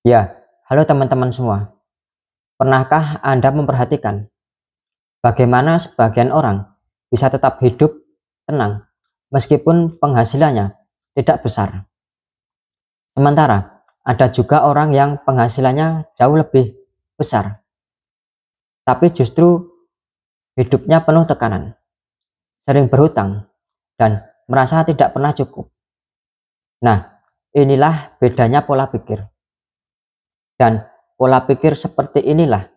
Ya, halo teman-teman semua. Pernahkah Anda memperhatikan bagaimana sebagian orang bisa tetap hidup tenang meskipun penghasilannya tidak besar? Sementara ada juga orang yang penghasilannya jauh lebih besar, tapi justru hidupnya penuh tekanan, sering berhutang, dan merasa tidak pernah cukup. Nah, inilah bedanya pola pikir. Dan pola pikir seperti inilah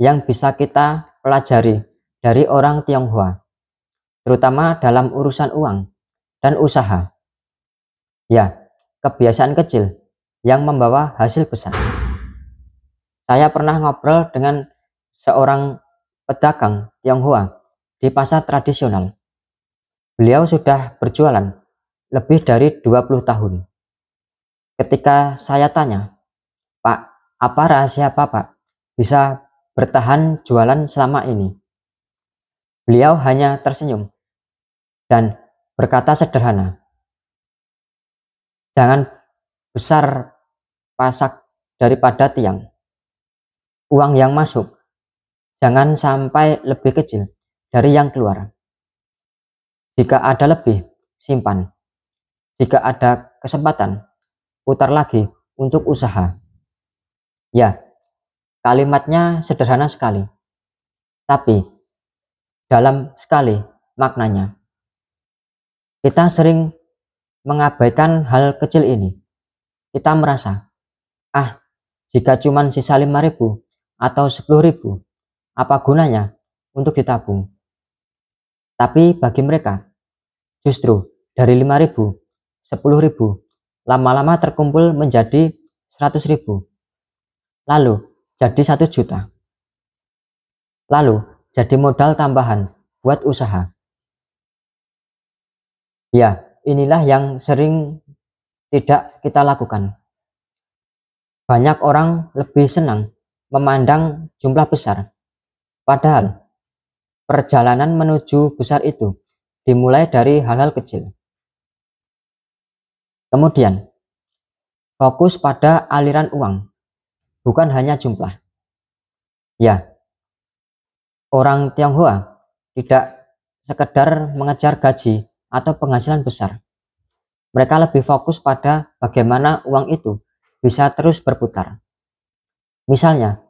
yang bisa kita pelajari dari orang Tionghoa, terutama dalam urusan uang dan usaha. Ya, kebiasaan kecil yang membawa hasil besar. Saya pernah ngobrol dengan seorang pedagang Tionghoa di pasar tradisional. Beliau sudah berjualan lebih dari 20 tahun. Ketika saya tanya, "Pak, apa rahasia Bapak bisa bertahan jualan selama ini?" Beliau hanya tersenyum dan berkata sederhana, "Jangan besar pasak daripada tiang. Uang yang masuk jangan sampai lebih kecil dari yang keluar. Jika ada lebih, simpan. Jika ada kesempatan, putar lagi untuk usaha." Ya, kalimatnya sederhana sekali, tapi dalam sekali maknanya. Kita sering mengabaikan hal kecil ini. Kita merasa, jika cuma sisa 5.000 atau 10.000, apa gunanya untuk ditabung? Tapi bagi mereka, justru dari 5.000, 10.000, lama-lama terkumpul menjadi 100.000, lalu jadi 1 juta, lalu jadi modal tambahan buat usaha. Ya, inilah yang sering tidak kita lakukan. Banyak orang lebih senang memandang jumlah besar, padahal perjalanan menuju besar itu dimulai dari hal-hal kecil. Kemudian, fokus pada aliran uang, bukan hanya jumlah. Ya, orang Tionghoa tidak sekedar mengejar gaji atau penghasilan besar. Mereka lebih fokus pada bagaimana uang itu bisa terus berputar. Misalnya,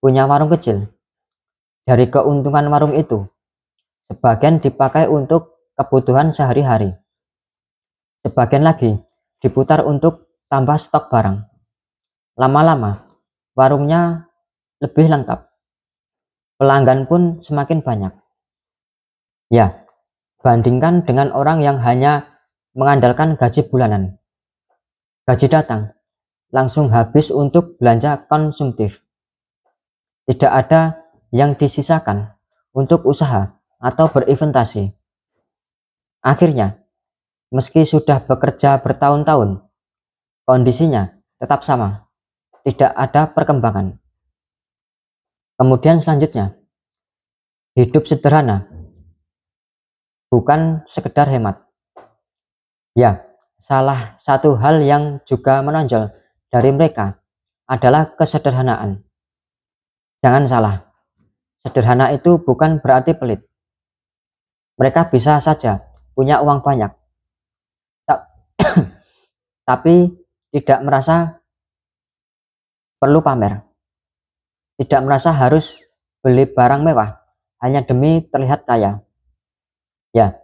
punya warung kecil. Dari keuntungan warung itu, sebagian dipakai untuk kebutuhan sehari-hari. Sebagian lagi diputar untuk tambah stok barang. Lama-lama, warungnya lebih lengkap. Pelanggan pun semakin banyak. Ya, bandingkan dengan orang yang hanya mengandalkan gaji bulanan. Gaji datang, langsung habis untuk belanja konsumtif. Tidak ada yang disisakan untuk usaha atau berinvestasi. Akhirnya, meski sudah bekerja bertahun-tahun, kondisinya tetap sama, tidak ada perkembangan. Kemudian selanjutnya, hidup sederhana, bukan sekedar hemat. Ya, salah satu hal yang juga menonjol dari mereka adalah kesederhanaan. Jangan salah, sederhana itu bukan berarti pelit. Mereka bisa saja punya uang banyak, tapi tidak merasa perlu pamer, tidak merasa harus beli barang mewah hanya demi terlihat kaya. Ya,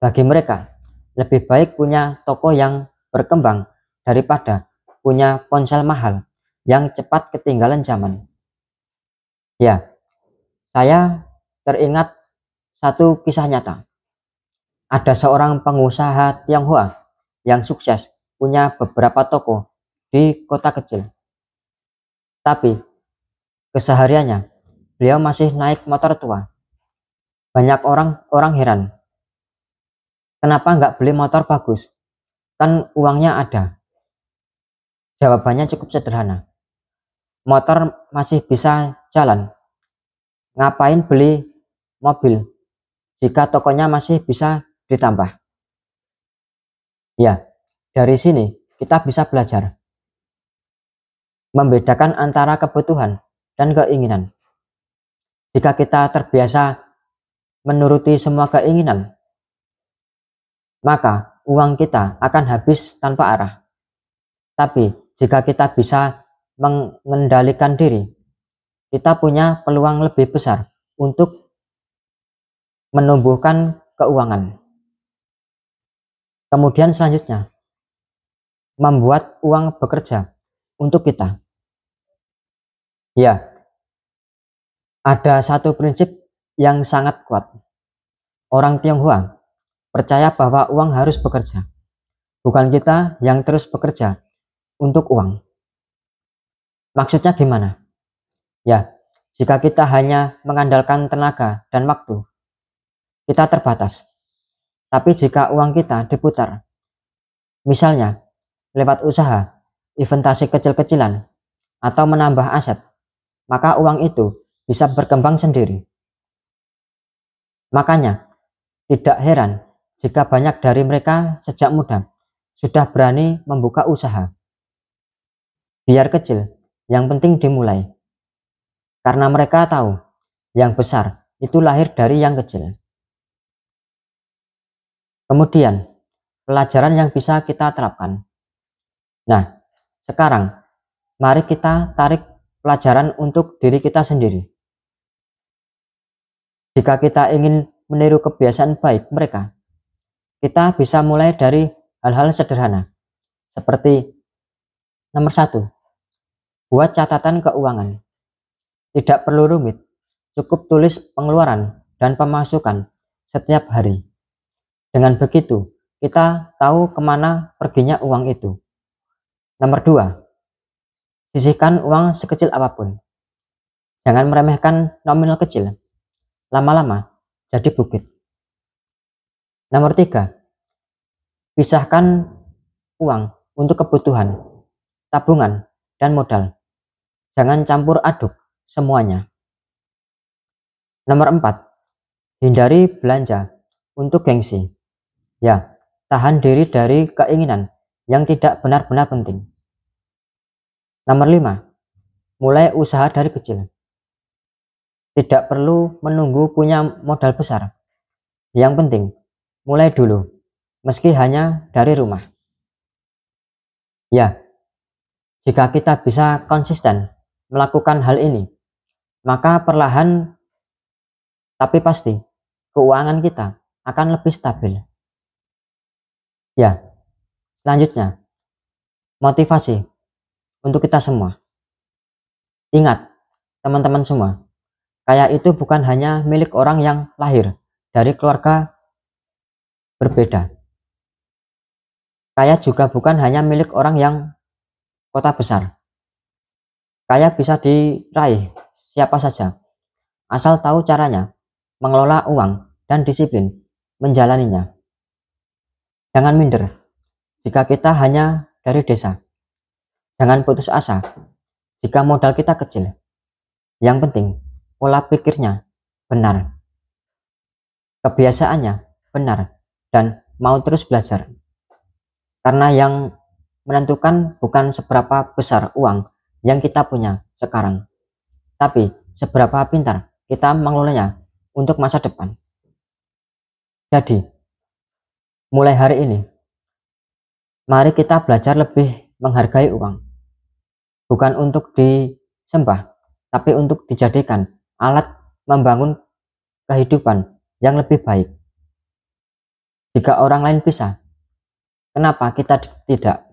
bagi mereka, lebih baik punya toko yang berkembang daripada punya ponsel mahal yang cepat ketinggalan zaman. Ya, saya teringat satu kisah nyata. Ada seorang pengusaha Tionghoa yang sukses punya beberapa toko di kota kecil. Tapi kesehariannya beliau masih naik motor tua. Banyak orang heran, kenapa nggak beli motor bagus? Kan uangnya ada. Jawabannya cukup sederhana. Motor masih bisa jalan. Ngapain beli mobil jika tokonya masih bisa ditambah? Ya, dari sini kita bisa belajar. membedakan antara kebutuhan dan keinginan. Jika kita terbiasa menuruti semua keinginan, maka uang kita akan habis tanpa arah. Tapi jika kita bisa mengendalikan diri, kita punya peluang lebih besar untuk menumbuhkan keuangan. Kemudian selanjutnya, membuat uang bekerja untuk kita. Ya, ada satu prinsip yang sangat kuat. Orang Tionghoa percaya bahwa uang harus bekerja, bukan kita yang terus bekerja untuk uang. Maksudnya gimana? Ya, jika kita hanya mengandalkan tenaga dan waktu, kita terbatas. Tapi jika uang kita diputar, misalnya lewat usaha, investasi kecil-kecilan, atau menambah aset, maka uang itu bisa berkembang sendiri. Makanya, tidak heran jika banyak dari mereka sejak muda sudah berani membuka usaha. Biar kecil, yang penting dimulai. Karena mereka tahu, yang besar itu lahir dari yang kecil. Kemudian, pelajaran yang bisa kita terapkan. Nah, sekarang mari kita tarik pelajaran untuk diri kita sendiri. Jika kita ingin meniru kebiasaan baik mereka, kita bisa mulai dari hal-hal sederhana, seperti nomor 1, buat catatan keuangan. Tidak perlu rumit, cukup tulis pengeluaran dan pemasukan setiap hari. Dengan begitu, kita tahu kemana perginya uang itu. Nomor 2, sisihkan uang sekecil apapun. Jangan meremehkan nominal kecil, lama-lama jadi bukit. Nomor 3, pisahkan uang untuk kebutuhan, tabungan, dan modal. Jangan campur aduk semuanya. Nomor 4, hindari belanja untuk gengsi. Ya, tahan diri dari keinginan yang tidak benar-benar penting. Nomor 5, mulai usaha dari kecil. Tidak perlu menunggu punya modal besar. Yang penting, mulai dulu, meski hanya dari rumah. Ya, jika kita bisa konsisten melakukan hal ini, maka perlahan tapi pasti keuangan kita akan lebih stabil. Ya, selanjutnya, motivasi untuk kita semua. Ingat, teman-teman semua, kaya itu bukan hanya milik orang yang lahir dari keluarga berbeda. Kaya juga bukan hanya milik orang yang kota besar. Kaya bisa diraih siapa saja, asal tahu caranya mengelola uang dan disiplin menjalaninya. Jangan minder jika kita hanya dari desa. Jangan putus asa jika modal kita kecil. Yang penting, pola pikirnya benar, kebiasaannya benar, dan mau terus belajar. Karena yang menentukan bukan seberapa besar uang yang kita punya sekarang, tapi seberapa pintar kita mengelolanya untuk masa depan. Jadi, mulai hari ini, mari kita belajar lebih menghargai uang. Bukan untuk disembah, tapi untuk dijadikan alat membangun kehidupan yang lebih baik. Jika orang lain bisa, kenapa kita tidak?